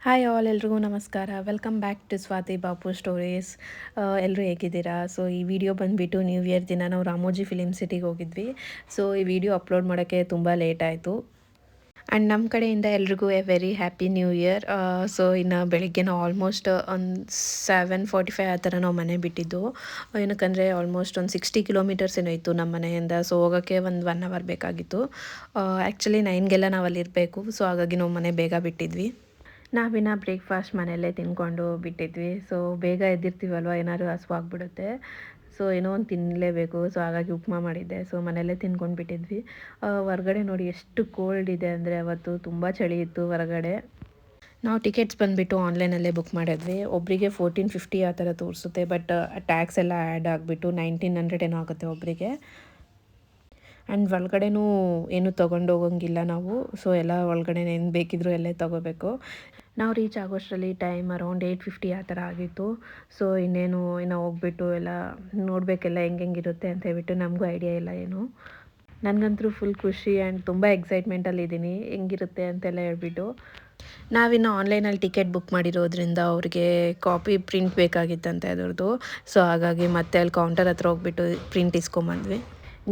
Hi all ಎಲ್ರಿಗೂ ನಮಸ್ಕಾರ. Welcome back to Swathi Bapu stories. ಎಲ್ಲರೂ ಹೇಗಿದ್ದೀರಾ? ಸೊ ಈ ವಿಡಿಯೋ ಬಂದುಬಿಟ್ಟು ನ್ಯೂ ಇಯರ್ ದಿನ ನಾವು ರಾಮೋಜಿ ಫಿಲಿಮ್ ಸಿಟಿಗೆ ಹೋಗಿದ್ವಿ. ಸೊ ಈ ವಿಡಿಯೋ ಅಪ್ಲೋಡ್ ಮಾಡೋಕ್ಕೆ ತುಂಬ ಲೇಟ್ ಆಯಿತು. ಆ್ಯಂಡ್ ನಮ್ಮ ಕಡೆಯಿಂದ ಎಲ್ರಿಗೂ A very happy new year. So ಇನ್ನು ಬೆಳಗ್ಗೆ ನಾವು ಆಲ್ಮೋಸ್ಟ್ ಒಂದು 7:45 ಆ ಥರ ನಾವು ಮನೆ ಬಿಟ್ಟಿದ್ದು. ಏನಕ್ಕಂದರೆ ಆಲ್ಮೋಸ್ಟ್ ಒಂದು 60 ಕಿಲೋಮೀಟರ್ಸ್ ಏನೋ ಇತ್ತು ನಮ್ಮ ಮನೆಯಿಂದ. ಸೊ ಹೋಗೋಕ್ಕೆ ಒಂದು 1 ಅವರ್ ಬೇಕಾಗಿತ್ತು. ಆ್ಯಕ್ಚುಲಿ 9ಗೆಲ್ಲ ನಾವು ಅಲ್ಲಿರಬೇಕು. ಸೊ ಹಾಗಾಗಿ ನಾವು ಮನೆ ಬೇಗ ಬಿಟ್ಟಿದ್ವಿ. ನಾವಿನ್ನ ಬ್ರೇಕ್ಫಾಸ್ಟ್ ಮನೆಯಲ್ಲೇ ತಿಂದ್ಕೊಂಡು ಬಿಟ್ಟಿದ್ವಿ. ಸೊ ಬೇಗ ಎದ್ದಿರ್ತೀವಲ್ವ, ಏನಾದ್ರು ಹಸ್ವಾಗ್ಬಿಡುತ್ತೆ. ಸೊ ಏನೋ ಒಂದು ತಿನ್ನಲೇಬೇಕು. ಸೊ ಹಾಗಾಗಿ ಉಪ್ಮಾ ಮಾಡಿದ್ದೆ. ಸೊ ಮನೆಯಲ್ಲೇ ತಿಂದ್ಕೊಂಡು ಬಿಟ್ಟಿದ್ವಿ. ಹೊರಗಡೆ ನೋಡಿ ಎಷ್ಟು ಕೋಲ್ಡ್ ಇದೆ ಅಂದರೆ, ಅವತ್ತು ತುಂಬ ಚಳಿ ಇತ್ತು ಹೊರಗಡೆ. ನಾವು ಟಿಕೆಟ್ಸ್ ಬಂದುಬಿಟ್ಟು ಆನ್ಲೈನಲ್ಲೇ ಬುಕ್ ಮಾಡಿದ್ವಿ. ಒಬ್ಬರಿಗೆ 1450 ಆ ಥರ ತೋರಿಸುತ್ತೆ. ಬಟ್ ಟ್ಯಾಕ್ಸ್ ಎಲ್ಲ ಆ್ಯಡ್ ಆಗಿಬಿಟ್ಟು 1900 ಏನೋ ಆಗುತ್ತೆ ಒಬ್ಬರಿಗೆ. ಆ್ಯಂಡ್ ಒಳಗಡೆನೂ ಏನು ತೊಗೊಂಡೋಗಂಗಿಲ್ಲ ನಾವು. ಸೊ ಎಲ್ಲ ಒಳಗಡೆ ಏನು ಬೇಕಿದ್ರೂ ಎಲ್ಲೇ ತೊಗೋಬೇಕು. ನಾವು ರೀಚ್ ಆಗೋಷ್ಟರಲ್ಲಿ ಟೈಮ್ ಅರೌಂಡ್ 8:50 ಆ ಥರ ಆಗಿತ್ತು. ಸೊ ಇನ್ನೇನು ಹೋಗ್ಬಿಟ್ಟು ಎಲ್ಲ ನೋಡಬೇಕೆಲ್ಲ ಹೆಂಗಿರುತ್ತೆ ಅಂತ ಹೇಳ್ಬಿಟ್ಟು ನಮಗೂ ಐಡಿಯಾ ಇಲ್ಲ ಏನು. ನನಗಂತೂ ಫುಲ್ ಖುಷಿ ಆ್ಯಂಡ್ ತುಂಬ ಎಕ್ಸೈಟ್ಮೆಂಟಲ್ಲಿದ್ದೀನಿ ಹೆಂಗಿರುತ್ತೆ ಅಂತೆಲ್ಲ ಹೇಳ್ಬಿಟ್ಟು. ನಾವಿನ್ನು ಆನ್ಲೈನಲ್ಲಿ ಟಿಕೆಟ್ ಬುಕ್ ಮಾಡಿರೋದ್ರಿಂದ ಅವ್ರಿಗೆ ಕಾಪಿ ಪ್ರಿಂಟ್ ಬೇಕಾಗಿತ್ತಂತೆ ಅದರದ್ದು. ಸೊ ಹಾಗಾಗಿ ಮತ್ತೆ ಅಲ್ಲಿ ಕೌಂಟರ್ ಹತ್ರ ಹೋಗ್ಬಿಟ್ಟು ಪ್ರಿಂಟ್ ಇಸ್ಕೊಂಬಂದ್ವಿ.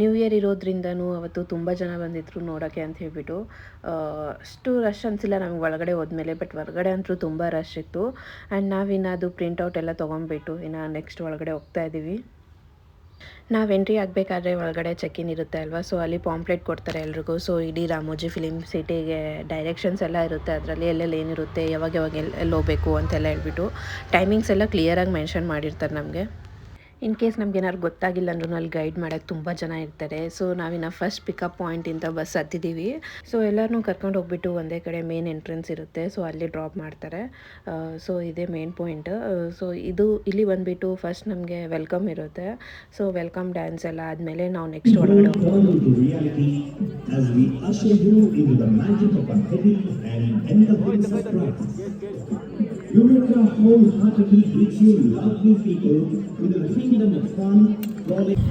ನ್ಯೂ ಇಯರ್ ಇರೋದ್ರಿಂದನೂ ಅವತ್ತು ತುಂಬ ಜನ ಬಂದಿದ್ರು ನೋಡೋಕ್ಕೆ ಅಂತ ಹೇಳ್ಬಿಟ್ಟು. ಅಷ್ಟು ರಶ್ ಅನಿಸಿಲ್ಲ ನಮ್ಗೆ ಒಳಗಡೆ ಹೋದ್ಮೇಲೆ. ಬಟ್ ಹೊರಗಡೆ ಅಂತೂ ತುಂಬ ರಶ್ ಇತ್ತು. ಆ್ಯಂಡ್ ನಾವಿನ್ನು ಅದು ಪ್ರಿಂಟೌಟ್ ಎಲ್ಲ ತೊಗೊಂಡ್ಬಿಟ್ಟು ಇನ್ನು ನೆಕ್ಸ್ಟ್ ಒಳಗಡೆ ಹೋಗ್ತಾ ಇದ್ದೀವಿ. ನಾವು ಎಂಟ್ರಿ ಆಗಬೇಕಾದ್ರೆ ಒಳಗಡೆ ಚೆಕ್-ಇನ್ ಇರುತ್ತೆ ಅಲ್ವಾ. ಸೊ ಅಲ್ಲಿ ಪಾಂಪ್ಲೆಟ್ ಕೊಡ್ತಾರೆ ಎಲ್ರಿಗೂ. ಸೊ ಇಡೀ ರಾಮೋಜಿ ಫಿಲಿಮ್ ಸಿಟಿಗೆ ಡೈರೆಕ್ಷನ್ಸ್ ಎಲ್ಲ ಇರುತ್ತೆ ಅದರಲ್ಲಿ. ಎಲ್ಲೆಲ್ಲಿ ಏನಿರುತ್ತೆ, ಯಾವಾಗ ಎಲ್ಲಿ ಹೋಗಬೇಕು ಅಂತೆಲ್ಲ ಹೇಳ್ಬಿಟ್ಟು ಟೈಮಿಂಗ್ಸ್ ಎಲ್ಲ ಕ್ಲಿಯರಾಗಿ ಮೆನ್ಷನ್ ಮಾಡಿರ್ತಾರೆ ನಮಗೆ. ಇನ್ ಕೇಸ್ ನಮ್ಗೇನಾದ್ರು ಗೊತ್ತಾಗಿಲ್ಲ ಅಂದ್ರೂ ಅಲ್ಲಿ ಗೈಡ್ ಮಾಡೋಕ್ಕೆ ತುಂಬ ಜನ ಇರ್ತಾರೆ. ಸೊ ನಾವಿನ್ನು ಫಸ್ಟ್ ಪಿಕಪ್ ಪಾಯಿಂಟಿಂದ ಬಸ್ ಹತ್ತಿದ್ದೀವಿ. ಸೊ ಎಲ್ಲರನ್ನೂ ಕರ್ಕೊಂಡು ಹೋಗ್ಬಿಟ್ಟು ಒಂದೇ ಕಡೆ ಮೇನ್ ಎಂಟ್ರೆನ್ಸ್ ಇರುತ್ತೆ. ಸೊ ಅಲ್ಲಿ ಡ್ರಾಪ್ ಮಾಡ್ತಾರೆ. ಸೊ ಇದೇ ಮೇನ್ ಪಾಯಿಂಟ್. ಸೊ ಇಲ್ಲಿ ಬಂದುಬಿಟ್ಟು ಫಸ್ಟ್ ನಮಗೆ ವೆಲ್ಕಮ್ ಇರುತ್ತೆ. ಸೊ ವೆಲ್ಕಮ್ ಡ್ಯಾನ್ಸ್ ಎಲ್ಲ ಆದಮೇಲೆ ನಾವು ನೆಕ್ಸ್ಟ್ ಒಳಗಡೆ ಹೋಗ್ಬೋದು. Eureka wholeheartedly greets you lovely people with a kingdom of fun, rolling.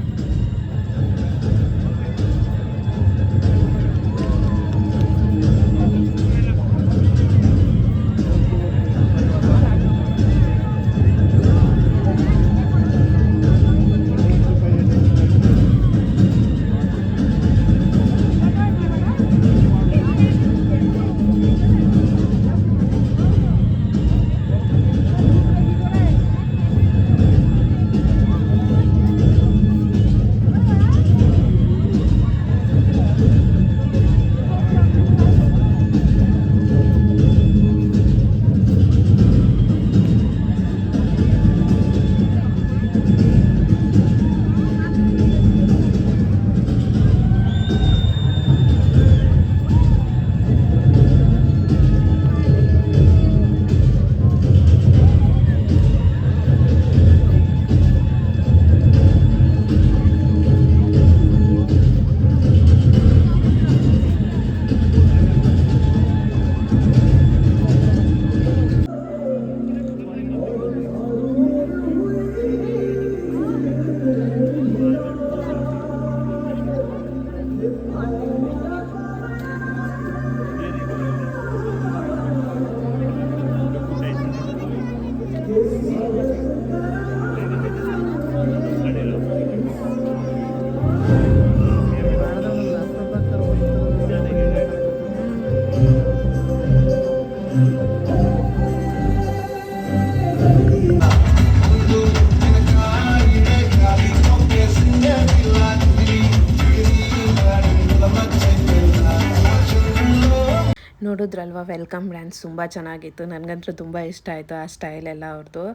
ನೋಡಿದ್ರಲ್ವ ವೆಲ್ಕಮ್ ಡ್ಯಾನ್ಸ್ ತುಂಬ ಚೆನ್ನಾಗಿತ್ತು. ನನಗಂತೂ ತುಂಬ ಇಷ್ಟ ಆಯಿತು ಆ ಸ್ಟೈಲೆಲ್ಲ ಅವ್ರದ್ದು.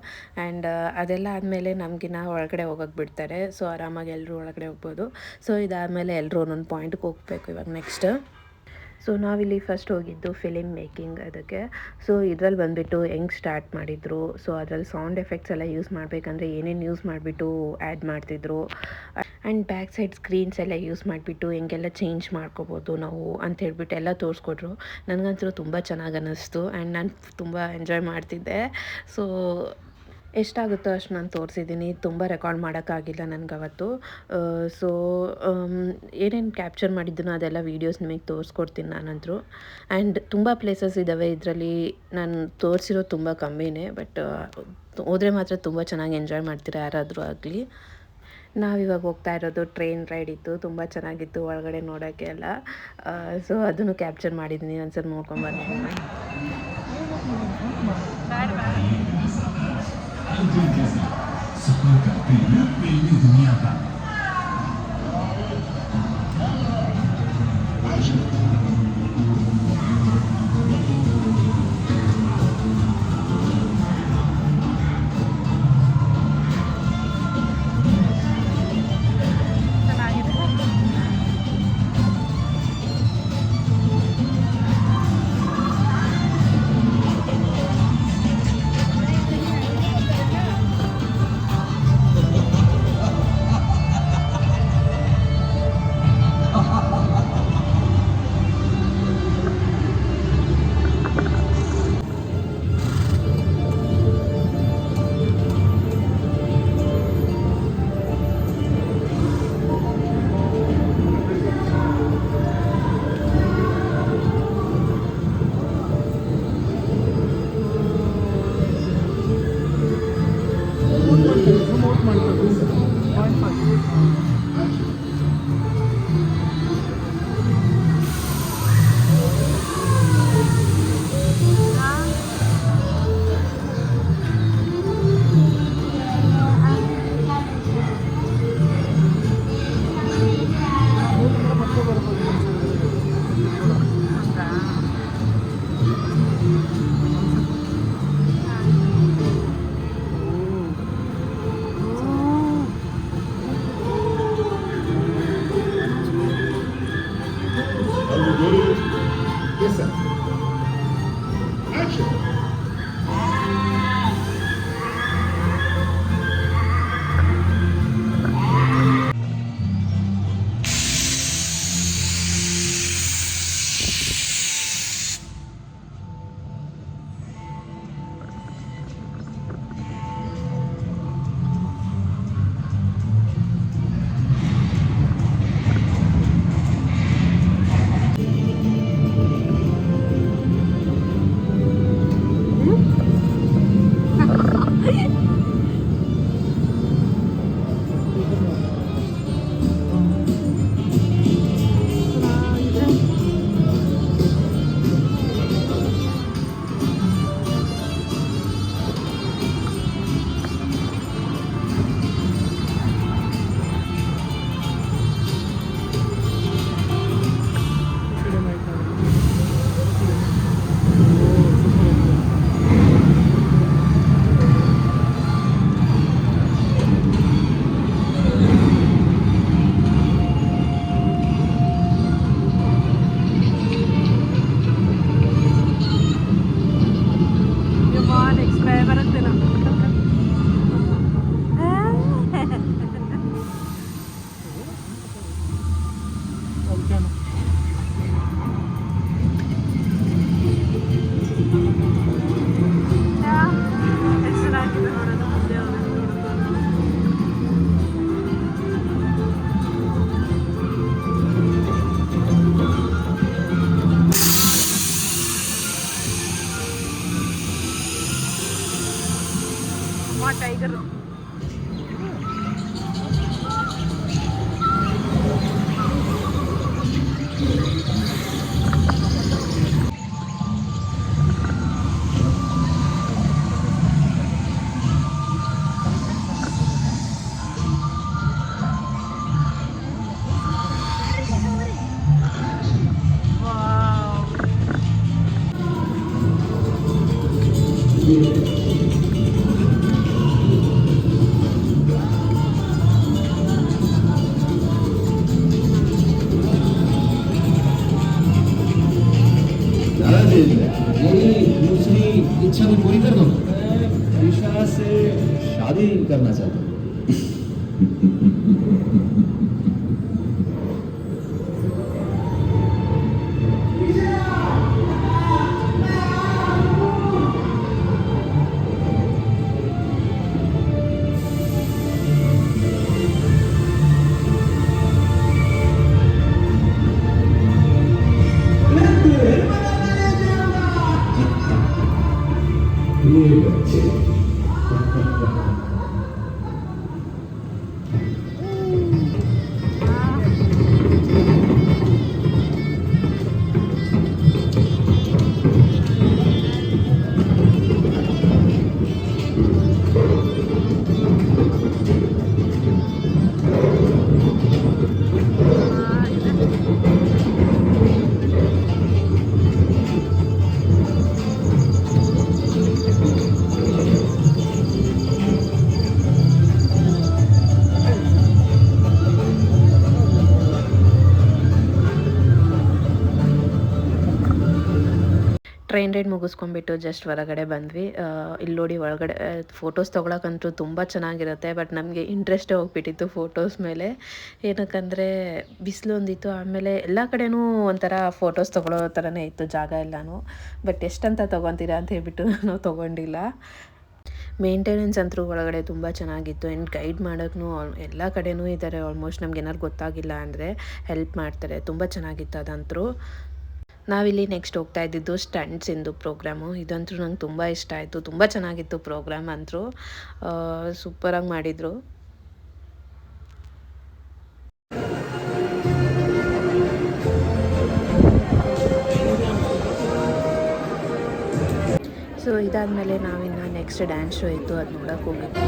ಆ್ಯಂಡ್ ಅದೆಲ್ಲ ಆದಮೇಲೆ ನಮಗಿನ್ನ ಒಳಗಡೆ ಹೋಗೋಕ್ಕೆ ಬಿಡ್ತಾರೆ. ಸೊ ಆರಾಮಾಗಿ ಎಲ್ಲರೂ ಒಳಗಡೆ ಹೋಗ್ಬೋದು. ಸೊ ಇದಾದಮೇಲೆ ಎಲ್ಲರೂ ಒಂದೊಂದು ಪಾಯಿಂಟ್ಗೆ ಹೋಗಬೇಕು ಇವಾಗ ನೆಕ್ಸ್ಟ್. ಸೊ ನಾವಿಲ್ಲಿ ಫಸ್ಟ್ ಹೋಗಿದ್ದು ಫಿಲಿಮ್ ಮೇಕಿಂಗ್ ಅದಕ್ಕೆ. ಸೊ ಇದ್ರಲ್ಲಿ ಬಂದುಬಿಟ್ಟು ಹೆಂಗೆ ಸ್ಟಾರ್ಟ್ ಮಾಡಿದರು, ಸೊ ಅದರಲ್ಲಿ ಸೌಂಡ್ ಎಫೆಕ್ಟ್ಸ್ ಎಲ್ಲ ಯೂಸ್ ಮಾಡಬೇಕಂದ್ರೆ ಏನೇನು ಯೂಸ್ ಮಾಡಿಬಿಟ್ಟು ಆ್ಯಡ್ ಮಾಡ್ತಿದ್ರು. ಆ್ಯಂಡ್ ಬ್ಯಾಕ್ ಸೈಡ್ ಸ್ಕ್ರೀನ್ಸ್ ಎಲ್ಲ ಯೂಸ್ ಮಾಡಿಬಿಟ್ಟು ಹೆಂಗೆಲ್ಲ ಚೇಂಜ್ ಮಾಡ್ಕೋಬೋದು ನಾವು ಅಂತ ಹೇಳ್ಬಿಟ್ಟು ಎಲ್ಲ ತೋರಿಸ್ಕೊಟ್ರು. ನನಗಂತೂ ತುಂಬ ಚೆನ್ನಾಗಿ ಅನ್ನಿಸ್ತು ಆ್ಯಂಡ್ ನಾನು ತುಂಬ ಎಂಜಾಯ್ ಮಾಡ್ತಿದ್ದೆ. ಸೊ ಎಷ್ಟಾಗುತ್ತೋ ಅಷ್ಟು ನಾನು ತೋರಿಸಿದ್ದೀನಿ. ತುಂಬ ರೆಕಾರ್ಡ್ ಮಾಡೋಕ್ಕಾಗಿಲ್ಲ ನನಗವತ್ತು. ಸೊ ಏನೇನು ಕ್ಯಾಪ್ಚರ್ ಮಾಡಿದ್ದೀನೋ ಅದೆಲ್ಲ ವೀಡಿಯೋಸ್ ನಿಮಗೆ ತೋರಿಸ್ಕೊಡ್ತೀನಿ ನಾನಂತರೂ. ಆ್ಯಂಡ್ ತುಂಬ ಪ್ಲೇಸಸ್ ಇದ್ದಾವೆ ಇದರಲ್ಲಿ. ನಾನು ತೋರಿಸಿರೋದು ತುಂಬ ಕಮ್ಮಿನೇ, ಬಟ್ ಹೋದರೆ ಮಾತ್ರ ತುಂಬ ಚೆನ್ನಾಗಿ ಎಂಜಾಯ್ ಮಾಡ್ತೀರಾ ಯಾರಾದರೂ ಆಗಲಿ. ನಾವಿವಾಗ ಹೋಗ್ತಾ ಇರೋದು ಟ್ರೈನ್ ರೈಡ್ ಇತ್ತು, ತುಂಬ ಚೆನ್ನಾಗಿತ್ತು ಒಳಗಡೆ ನೋಡೋಕ್ಕೆ ಎಲ್ಲ. ಸೊ ಅದನ್ನು ಕ್ಯಾಪ್ಚರ್ ಮಾಡಿದ್ದೀನಿ, ಒಂದ್ಸಲ ನೋಡ್ಕೊಂಬನ್ನಿ. Yes, sir. Action. ಟೈಗರ್ मेरी दूसरी इच्छा को पूरी कर दो। मैं ईशा से शादी करना चाहता हूँ। प्रिय बच्चे। ಟ್ರೈನ್ ರೈಡ್ ಮುಗಿಸ್ಕೊಂಡ್ಬಿಟ್ಟು ಜಸ್ಟ್ ಹೊರಗಡೆ ಬಂದ್ವಿ. ಇಲ್ಲಿ ನೋಡಿ ಒಳಗಡೆ ಫೋಟೋಸ್ ತೊಗೊಳಕ್ಕಂತೂ ತುಂಬ ಚೆನ್ನಾಗಿರುತ್ತೆ. ಬಟ್ ನಮಗೆ ಇಂಟ್ರೆಸ್ಟೇ ಹೋಗ್ಬಿಟ್ಟಿತ್ತು ಫೋಟೋಸ್ ಮೇಲೆ. ಏನಕ್ಕಂದರೆ ಬಿಸಿಲು ಒಂದಿತ್ತು, ಆಮೇಲೆ ಎಲ್ಲ ಕಡೆನೂ ಒಂಥರ ಫೋಟೋಸ್ ತೊಗೊಳ್ಳೋ ಥರನೇ ಇತ್ತು ಜಾಗ ಎಲ್ಲನೂ. ಬಟ್ ಎಷ್ಟಂತ ತೊಗೊತೀರಾ ಅಂತ ಹೇಳ್ಬಿಟ್ಟು ನಾವು ತೊಗೊಂಡಿಲ್ಲ. ಮೇಂಟೆನೆನ್ಸ್ ಅಂತೂ ಒಳಗಡೆ ತುಂಬ ಚೆನ್ನಾಗಿತ್ತು. ಆ್ಯಂಡ್ ಗೈಡ್ ಮಾಡೋಕ್ಕೂ ಎಲ್ಲ ಕಡೆನೂ ಇದ್ದಾರೆ. ಆಲ್ಮೋಸ್ಟ್ ನಮ್ಗೆ ಏನಾದ್ರು ಗೊತ್ತಾಗಿಲ್ಲ ಅಂದರೆ ಹೆಲ್ಪ್ ಮಾಡ್ತಾರೆ. ತುಂಬ ಚೆನ್ನಾಗಿತ್ತು ಅದಂತೂ. ನಾವಿಲ್ಲಿ ನೆಕ್ಸ್ಟ್ ಹೋಗ್ತಾ ಇದ್ದಿದ್ದು ಸ್ಟಂಟ್ಸಿಂದು ಪ್ರೋಗ್ರಾಮು. ಇದಂತೂ ನಂಗೆ ತುಂಬ ಇಷ್ಟ ಆಯಿತು. ತುಂಬ ಚೆನ್ನಾಗಿತ್ತು ಪ್ರೋಗ್ರಾಮ್ ಅಂತೂ. ಸೂಪರಾಗಿ ಮಾಡಿದರು. ಸೊ ಇದಾದಮೇಲೆ ನಾವಿನ್ನು ನೆಕ್ಸ್ಟ್ ಡ್ಯಾನ್ಸ್ ಶೋ ಇತ್ತು, ಅದು ನೋಡೋಕೆ ಹೋಗಿದ್ವಿ.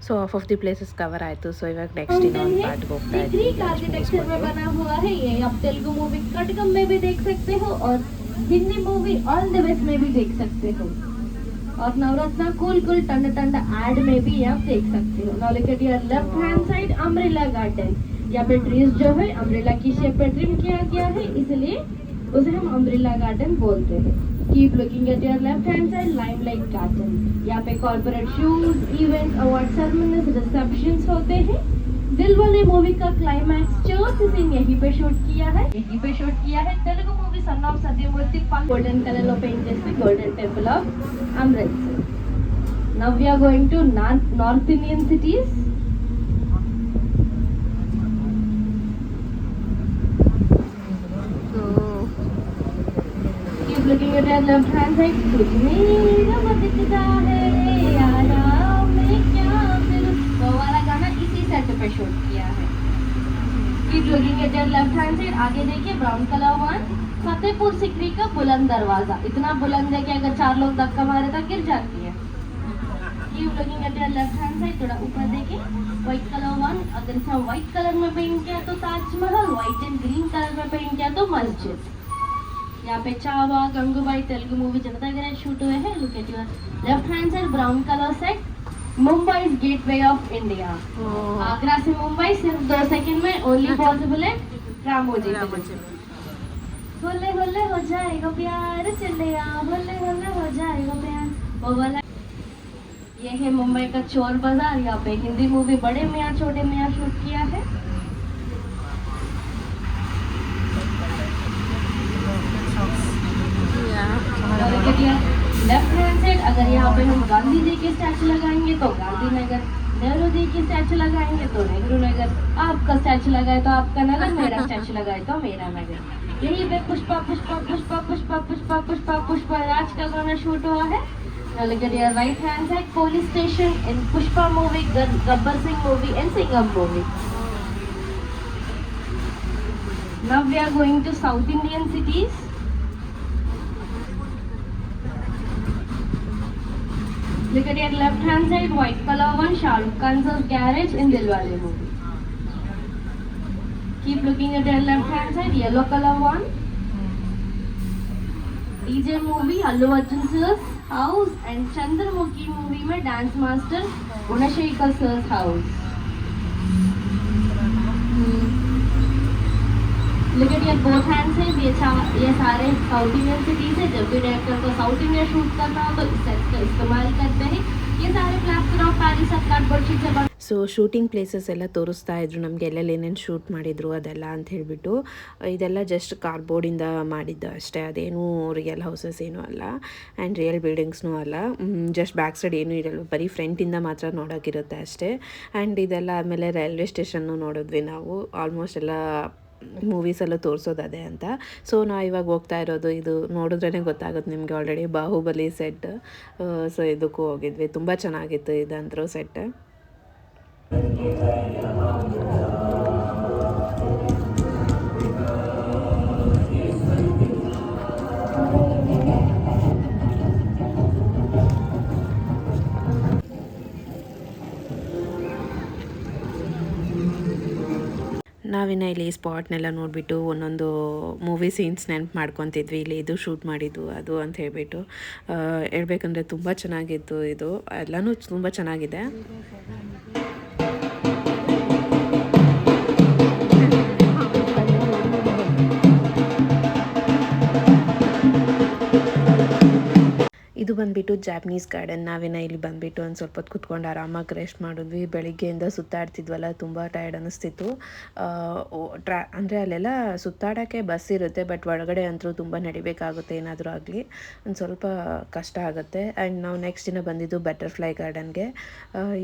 So half of the places cover ಆಯಿತು. ಸೊ ಇವಾಗ ನೆಕ್ಸ್ಟ್ ಇನ್ನೊಂದು ಪಾರ್ಟ್ಗೆ ಹೋಗ್ತಾ ಇದ್ದೀವಿ. ग्रीक आर्किटेक्चर में बना हुआ है ये. आप तेलुगु मूवी कटकम में भी देख सकते हो और Hindi movie all the west में भी देख सकते हो. और नवरत्ना कूल कूल ठंडा ठंडा एड में भी आप देख सकते हो. Now look at your left hand side umbrella garden. यहाँ पे ट्रीज जो है अम्ब्रेला की शेप पे ट्रिम किया गया है, इसलिए उसे हम अम्ब्रेला गार्डन बोलते हैं. Keep looking at your left hand side limelight garden. यहाँ पे कॉर्पोरेट शूज, इवेंट, अवार्ड सेरेमनीज, रिसेप्शंस होते हैं. दिलवाले मूवी का क्लाइमैक्स चौथ सीन यहीं पे शूट किया है. Telugu movie son of Satyamurthy golden colour लो पेंट చేసి golden temple of Amritsar. Now we are going to North Indian cities. Keep looking at your left hand side. कुछ मेरा दिखता है. हैंड साइड आगे देखिए brown colour one, Fatehpur Sikri का बुलंद दरवाजा, इतना बुलंद है कि अगर 4 लोग धक्का मारे तो गिर जाती है। Keep looking at your left hand side, थोड़ा ऊपर देखिए व्हाइट कलर वन, अगर इसे व्हाइट कलर में पेंट किया तो Taj Mahal, white and green colour में पेंट किया तो मस्जिद। यहाँ पे चावा गंगूबाई तेलुगु मूवी जनता गैरेज शूट हुए हैं। Look at your left hand side brown colour set, Mumbai gateway of India. Agra से मुंबई सिर्फ 2 सेकंड में ओनली पॉसिबल है रामोजी। होले होले हो जाएगा प्यार चलिया, होले होले हो जाएगा प्यार, वो वाला। ये है मुंबई का चोर बाजार, यहाँ पे हिंदी मूवी बड़े मियाँ छोटे मियाँ शूट किया है। लेफ्ट हैंड साइड अगर यहाँ पे हम गांधी जी के स्टैचू लगाएंगे तो गांधीनगर, नेहरू जी की स्टैचू लगाएंगे तो नेहरू नगर, आपका स्टैचू लगाए तो आपका नगर, मेरा स्टैचू लगाए तो मेरा नगर। यही पे पुष्पा पुष्पा पुष्पा पुष्पा पुष्पा पुष्पा पुष्पा राज का गाना शूट हुआ है। Right hand side police station in Pushpa movie, Gabbar Singh movie and Singham movie. Now we are going to South Indian cities. Look at your left hand side, white color one, Shah Rukh Khan's garage in Dilwale movie. Keep looking at your left hand side, yellow color one, DJ movie, Allu Arjun sir's house and Chandramukhi movie में dance master Gunashekhar sir's house. Look at your both hands है, ये सारे south Indian cities है। जब भी director को south India shoot करना हो तो इस सेट का इस्तेमाल करते हैं। ये सारे plaster of Paris cardboard sheet से ಸೊ ಶೂಟಿಂಗ್ ಪ್ಲೇಸಸ್ ಎಲ್ಲ ತೋರಿಸ್ತಾ ಇದ್ರು ನಮಗೆ, ಎಲ್ಲೆಲ್ಲಿ ಏನೇನು ಶೂಟ್ ಮಾಡಿದ್ರು ಅದೆಲ್ಲ ಅಂತ ಹೇಳಿಬಿಟ್ಟು. ಇದೆಲ್ಲ ಜಸ್ಟ್ ಕಾರ್ಡ್ಬೋರ್ಡಿಂದ ಮಾಡಿದ್ದು ಅಷ್ಟೇ, ಅದೇನು ರಿಯಲ್ ಹೌಸಸ್ ಏನೂ ಅಲ್ಲ ಆ್ಯಂಡ್ ರಿಯಲ್ ಬಿಲ್ಡಿಂಗ್ಸ್ನೂ ಅಲ್ಲ. ಜಸ್ಟ್ ಬ್ಯಾಕ್ ಸೈಡ್ ಏನೂ ಇರಲ್ಲ, ಬರೀ ಫ್ರಂಟಿಂದ ಮಾತ್ರ ನೋಡೋಕ್ಕಿರುತ್ತೆ ಅಷ್ಟೇ. ಆ್ಯಂಡ್ ಇದೆಲ್ಲ ಆದಮೇಲೆ ರೈಲ್ವೆ ಸ್ಟೇಷನ್ನು ನೋಡಿದ್ವಿ ನಾವು. ಆಲ್ಮೋಸ್ಟ್ ಎಲ್ಲ ಮೂವೀಸಲ್ಲೂ ತೋರಿಸೋದು ಅದೇ ಅಂತ. ಸೊ ನಾವು ಇವಾಗ ಹೋಗ್ತಾ ಇರೋದು, ಇದು ನೋಡಿದ್ರೇ ಗೊತ್ತಾಗುತ್ತೆ ನಿಮಗೆ ಆಲ್ರೆಡಿ, ಬಾಹುಬಲಿ ಸೆಟ್. ಸೊ ಇದಕ್ಕೂ ಹೋಗಿದ್ವಿ, ತುಂಬ ಚೆನ್ನಾಗಿತ್ತು ಇದಂತರೂ ಸೆಟ್. ನಾವಿನ್ನ ಇಲ್ಲಿ ಸ್ಪಾಟ್ನೆಲ್ಲ ನೋಡಿಬಿಟ್ಟು ಒಂದೊಂದು ಮೂವಿ ಸೀನ್ಸ್ ನೆನಪು ಮಾಡ್ಕೊತಿದ್ವಿ, ಇಲ್ಲಿ ಇದು ಶೂಟ್ ಮಾಡಿದ್ದು ಅದು ಅಂತ ಹೇಳ್ಬಿಟ್ಟು. ಹೇಳ್ಬೇಕಂದ್ರೆ ತುಂಬ ಚೆನ್ನಾಗಿತ್ತು, ಇದು ಎಲ್ಲನೂ ತುಂಬ ಚೆನ್ನಾಗಿದೆ. ಇದು ಬಂದುಬಿಟ್ಟು ಜಾಪನೀಸ್ ಗಾರ್ಡನ್. ನಾವೇನ ಇಲ್ಲಿ ಬಂದುಬಿಟ್ಟು ಒಂದು ಸ್ವಲ್ಪ ಹೊತ್ತು ಕುತ್ಕೊಂಡು ಆರಾಮಾಗಿ ರೆಸ್ಟ್ ಮಾಡಿದ್ವಿ. ಬೆಳಿಗ್ಗೆಯಿಂದ ಸುತ್ತಾಡ್ತಿದ್ವಲ್ಲ, ತುಂಬ ಟಯರ್ಡ್ ಅನ್ನಿಸ್ತಿತ್ತು. ಅಂದರೆ ಅಲ್ಲೆಲ್ಲ ಸುತ್ತಾಡೋಕ್ಕೆ ಬಸ್ ಇರುತ್ತೆ, ಬಟ್ ಒಳಗಡೆ ಅಂತೂ ತುಂಬ ನಡಿಬೇಕಾಗುತ್ತೆ, ಏನಾದರೂ ಆಗಲಿ ಒಂದು ಸ್ವಲ್ಪ ಕಷ್ಟ ಆಗುತ್ತೆ. ಆ್ಯಂಡ್ ನಾವು ನೆಕ್ಸ್ಟ್ ದಿನ ಬಂದಿದ್ದು ಬಟರ್ಫ್ಲೈ ಗಾರ್ಡನ್ಗೆ.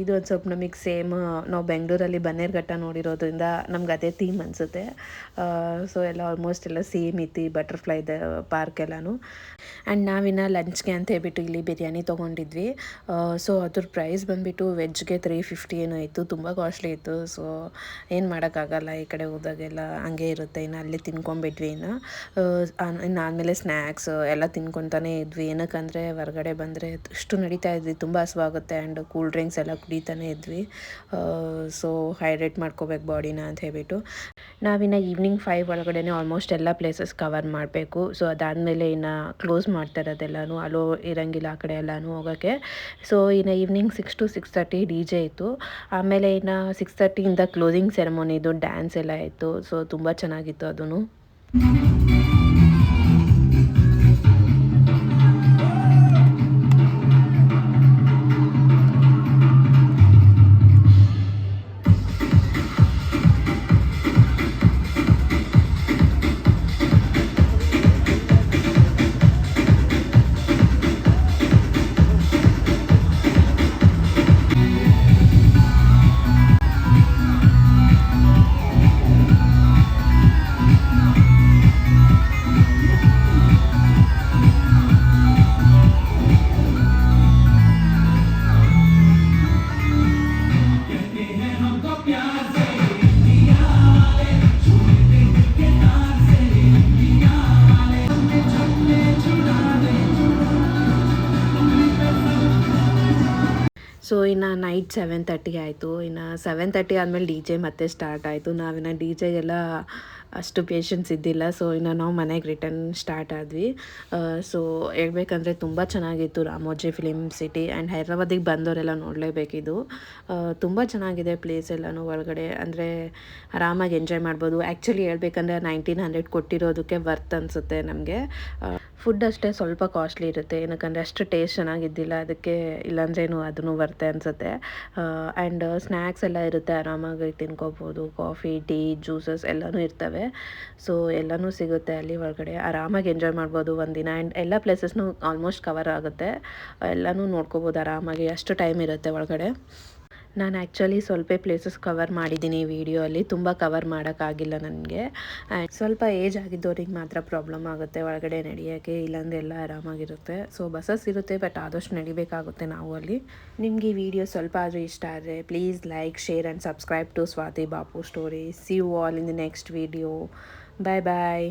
ಇದು ಒಂದು ಸ್ವಲ್ಪ ನಮಗೆ ಸೇಮ್ ನಾವು ಬೆಂಗಳೂರಲ್ಲಿ ಬನ್ನೇರುಘಟ್ಟ ನೋಡಿರೋದ್ರಿಂದ ನಮ್ಗೆ ಅದೇ ಥೀಮ್ ಅನಿಸುತ್ತೆ. ಸೊ ಎಲ್ಲ ಆಲ್ಮೋಸ್ಟ್ ಎಲ್ಲ ಸೇಮ್ ಇತ್ತು ಈ ಬಟರ್ಫ್ಲೈದ ಪಾರ್ಕ್ ಎಲ್ಲನೂ. ಆ್ಯಂಡ್ ನಾವಿನ್ನ ಲಂಚ್ಗೆ ಅಂತ ಹೇಳ್ಬಿಟ್ಟು ಇಲ್ಲಿ ಬಿರಿಯಾನಿ ತೊಗೊಂಡಿದ್ವಿ. ಸೊ ಅದ್ರ ಪ್ರೈಸ್ ಬಂದುಬಿಟ್ಟು ವೆಜ್ಗೆ 350 ಏನೋ ಇತ್ತು, ತುಂಬ ಕಾಸ್ಟ್ಲಿ ಇತ್ತು. ಸೊ ಏನು ಮಾಡೋಕ್ಕಾಗಲ್ಲ, ಈ ಕಡೆ ಹೋದಾಗೆಲ್ಲ ಹಂಗೆ ಇರುತ್ತೆ. ಇನ್ನು ಅಲ್ಲಿ ತಿನ್ಕೊಂಬಿಟ್ವಿ. ಇನ್ನು ಆದಮೇಲೆ ಸ್ನ್ಯಾಕ್ಸ್ ಎಲ್ಲ ತಿನ್ಕೊತಾನೆ ಇದ್ವಿ. ಏನಕ್ಕಂದರೆ ಹೊರಗಡೆ ಬಂದರೆ ಅಷ್ಟು ನಡೀತಾ ಇದ್ವಿ, ತುಂಬ ಹಸುವಾಗುತ್ತೆ. ಆ್ಯಂಡ್ ಕೂಲ್ ಡ್ರಿಂಕ್ಸ್ ಎಲ್ಲ ಕುಡಿತಾನೆ ಇದ್ವಿ. ಸೊ ಹೈಡ್ರೇಟ್ ಮಾಡ್ಕೋಬೇಕು ಬಾಡಿನ ಅಂತ ಹೇಳ್ಬಿಟ್ಟು. ನಾವಿನ್ನು ಈವ್ನಿಂಗ್ 5 ಒಳಗಡೆ ಆಲ್ಮೋಸ್ಟ್ ಎಲ್ಲ ಪ್ಲೇಸಸ್ ಕವರ್ ಮಾಡಬೇಕು. ಸೊ ಅದಾದಮೇಲೆ ಇನ್ನು ಕ್ಲೋಸ್ ಮಾಡ್ತಾರೆ ಅದೆಲ್ಲನೂ, ಅಲ್ಲೋ ಇರೋಂಗಿಲ್ಲ ಆ ಕಡೆ ಎಲ್ಲನೂ ಹೋಗೋಕ್ಕೆ. ಸೊ ಇನ್ನು ಈವ್ನಿಂಗ್ 6 to 6:30 DJ ಇತ್ತು. ಆಮೇಲೆ ಇನ್ನು 6:30 ಕ್ಲೋಸಿಂಗ್ ಸೆರೆಮೊನಿ ಇದು, ಡ್ಯಾನ್ಸ್ ಎಲ್ಲ ಇತ್ತು. ಸೊ ತುಂಬ ಚೆನ್ನಾಗಿತ್ತು ಅದೂ. ಸೊ ಇನ್ನು ನೈಟ್ 7:30 ಆಯಿತು. ಇನ್ನು 7:30 ಆದಮೇಲೆ ಡಿ ಜೆ ಮತ್ತೆ ಸ್ಟಾರ್ಟ್ ಆಯಿತು. ನಾವಿನ್ನು ಡಿ ಜೆಗೆಲ್ಲ ಅಷ್ಟು ಪೇಷನ್ಸ್ ಇದ್ದಿಲ್ಲ. ಸೊ ಇನ್ನು ನಾವು ಮನೆಗೆ ರಿಟರ್ನ್ ಸ್ಟಾರ್ಟ್ ಆದ್ವಿ. ಸೊ ಹೇಳ್ಬೇಕಂದ್ರೆ ತುಂಬ ಚೆನ್ನಾಗಿತ್ತು ರಾಮೋಜಿ ಫಿಲಿಮ್ ಸಿಟಿ. ಆ್ಯಂಡ್ ಹೈದ್ರಾಬಾದಿಗೆ ಬಂದವರೆಲ್ಲ ನೋಡಲೇಬೇಕಿದು. ತುಂಬ ಚೆನ್ನಾಗಿದೆ ಪ್ಲೇಸ್ ಎಲ್ಲನೂ ಒಳಗಡೆ. ಅಂದರೆ ಆರಾಮಾಗಿ ಎಂಜಾಯ್ ಮಾಡ್ಬೋದು. ಆ್ಯಕ್ಚುಲಿ ಹೇಳ್ಬೇಕಂದ್ರೆ 1900 ಕೊಟ್ಟಿರೋದಕ್ಕೆ ವರ್ತ್ ಅನಿಸುತ್ತೆ ನಮಗೆ. ಫುಡ್ ಅಷ್ಟೇ ಸ್ವಲ್ಪ ಕಾಸ್ಟ್ಲಿ ಇರುತ್ತೆ, ಏನಕ್ಕಂದರೆ ಅಷ್ಟು ಟೇಸ್ಟ್ ಚೆನ್ನಾಗಿದ್ದಿಲ್ಲ, ಅದಕ್ಕೆ ಇಲ್ಲಾಂದ್ರೇನು ಅದನ್ನು ವರ್ತೆ ಅನಿಸುತ್ತೆ. ಆ್ಯಂಡ್ ಸ್ನ್ಯಾಕ್ಸ್ ಎಲ್ಲ ಇರುತ್ತೆ, ಆರಾಮಾಗಿ ತಿನ್ಕೋಬೋದು. ಕಾಫಿ, ಟೀ, ಜ್ಯೂಸಸ್ ಎಲ್ಲನೂ ಇರ್ತವೆ. ಸೊ ಎಲ್ಲನೂ ಸಿಗುತ್ತೆ ಅಲ್ಲಿ ಒಳಗಡೆ, ಆರಾಮಾಗಿ ಎಂಜಾಯ್ ಮಾಡ್ಬೋದು ಒಂದಿನ. ಆ್ಯಂಡ್ ಎಲ್ಲ ಪ್ಲೇಸಸ್ನೂ ಆಲ್ಮೋಸ್ಟ್ ಕವರ್ ಆಗುತ್ತೆ, ಎಲ್ಲನೂ ನೋಡ್ಕೋಬೋದು ಆರಾಮಾಗಿ, ಅಷ್ಟು ಟೈಮ್ ಇರುತ್ತೆ ಒಳಗಡೆ. ನಾನು ಆ್ಯಕ್ಚುಲಿ ಸ್ವಲ್ಪ ಪ್ಲೇಸಸ್ ಕವರ್ ಮಾಡಿದ್ದೀನಿ ಈ ವಿಡಿಯೋಲ್ಲಿ, ತುಂಬ ಕವರ್ ಮಾಡೋಕ್ಕಾಗಿಲ್ಲ ನನಗೆ. ಆ್ಯಂಡ್ ಸ್ವಲ್ಪ ಏಜ್ ಆಗಿದ್ದವ್ರಿಗೆ ಮಾತ್ರ ಪ್ರಾಬ್ಲಮ್ ಆಗುತ್ತೆ ಒಳಗಡೆ ನಡೆಯೋಕ್ಕೆ, ಇಲ್ಲಾಂದರೆ ಎಲ್ಲ ಆರಾಮಾಗಿರುತ್ತೆ. ಸೊ ಬಸ್ಸಸ್ ಇರುತ್ತೆ, ಬಟ್ ಆದಷ್ಟು ನಡಿಬೇಕಾಗುತ್ತೆ ನಾವು ಅಲ್ಲಿ. ನಿಮಗೆ ಈ ವಿಡಿಯೋ ಸ್ವಲ್ಪ ಆದರೂ ಇಷ್ಟ ಆದರೆ please like, share and subscribe to Swathi Bapu stories. See you all in the next video. Bye bye.